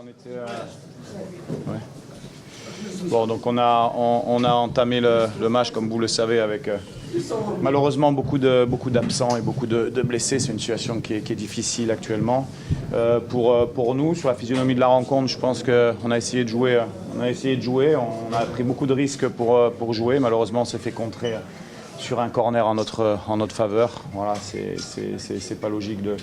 on était... Ouais. Bon, donc on a entamé le match, comme vous le savez, avec malheureusement beaucoup d'absents et beaucoup de blessés. C'est une situation qui est difficile actuellement. Pour nous, sur la physionomie de la rencontre, je pense qu'on a essayé de jouer. On a pris beaucoup de risques pour jouer. Malheureusement, on s'est fait contrer sur un corner en notre faveur. Voilà, c'est pas logique de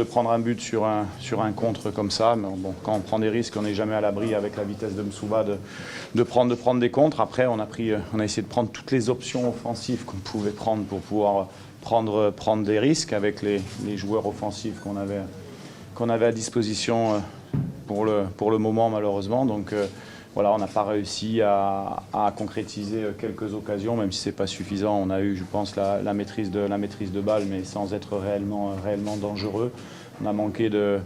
prendre un but sur un contre comme ça. Mais bon, quand on prend des risques, on n'est jamais à l'abri avec la vitesse de Msouba de prendre des contres. Après, on a essayé de prendre toutes les options offensives qu'on pouvait prendre pour pouvoir prendre des risques avec les joueurs offensifs qu'on avait à disposition pour le moment, malheureusement. Donc voilà, on n'a pas réussi à concrétiser quelques occasions, même si ce n'est pas suffisant. On a eu, je pense, la maîtrise de balle, mais sans être réellement dangereux. On a manqué de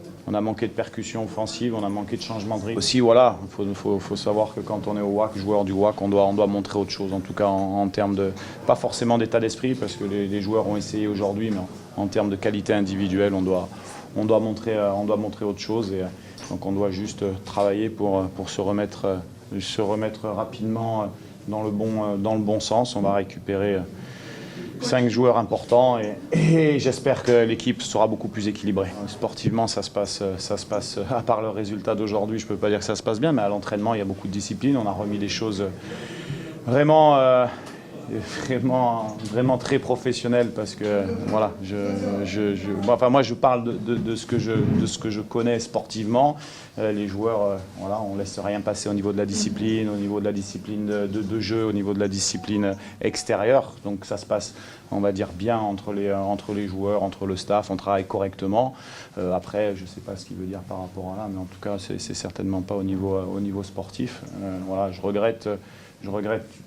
percussion offensive, on a manqué de changement de rythme. Aussi, voilà, il faut savoir que quand on est au WAC, joueur du WAC, on doit montrer autre chose, en tout cas en termes de, pas forcément d'état d'esprit, parce que les joueurs ont essayé aujourd'hui, mais en termes de qualité individuelle, on doit montrer autre chose. Et donc on doit juste travailler pour se remettre rapidement dans le bon sens. On va récupérer 5 joueurs importants et j'espère que l'équipe sera beaucoup plus équilibrée. Sportivement, ça se passe, à part le résultat d'aujourd'hui, je ne peux pas dire que ça se passe bien, mais à l'entraînement, il y a beaucoup de discipline. On a remis les choses vraiment très professionnel, parce que voilà, moi je parle de ce que je connais sportivement. Les joueurs, voilà, on laisse rien passer au niveau de la discipline, de jeu, au niveau de la discipline extérieure. Donc ça se passe, on va dire, bien entre les joueurs, entre le staff. On travaille correctement. Après, je ne sais pas ce qu'il veut dire par rapport à là, mais en tout cas, c'est certainement pas au niveau sportif. Voilà, je regrette,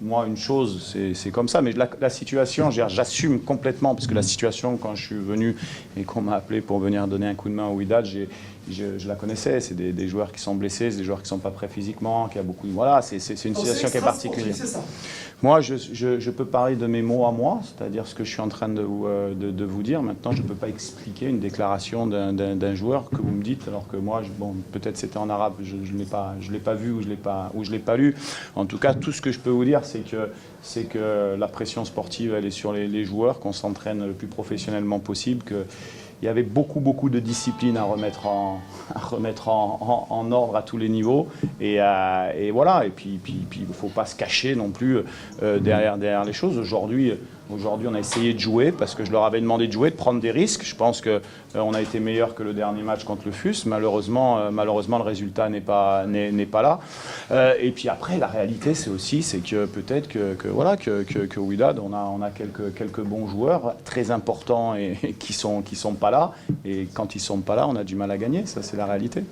moi, une chose, c'est comme ça, mais la situation, j'assume complètement, parce que la situation, quand je suis venu et qu'on m'a appelé pour venir donner un coup de main au Wydad, je la connaissais. C'est des joueurs qui sont blessés, c'est des joueurs qui ne sont pas prêts physiquement, qui a beaucoup de... Voilà, c'est une situation qui est particulière. Moi, je peux parler de mes mots à moi, c'est-à-dire ce que je suis en train de vous dire. Maintenant, je ne peux pas expliquer une déclaration d'un joueur que vous me dites, alors que moi, bon, peut-être c'était en arabe, je ne l'ai pas vu ou je ne l'ai pas lu. En tout cas, tout ce que je peux vous dire, c'est que la pression sportive, elle est sur les joueurs, qu'on s'entraîne le plus professionnellement possible, qu'il y avait beaucoup de discipline à remettre en ordre à tous les niveaux. Et voilà, et puis il ne faut pas se cacher non plus derrière les choses. Aujourd'hui, on a essayé de jouer, parce que je leur avais demandé de jouer, de prendre des risques. Je pense qu'on a été meilleur que le dernier match contre le FUS. Malheureusement, le résultat n'est pas là. Et puis après, la réalité, c'est que peut-être que Wydad, on a quelques bons joueurs très importants et qui sont pas là. Et quand ils sont pas là, on a du mal à gagner. Ça, c'est la réalité.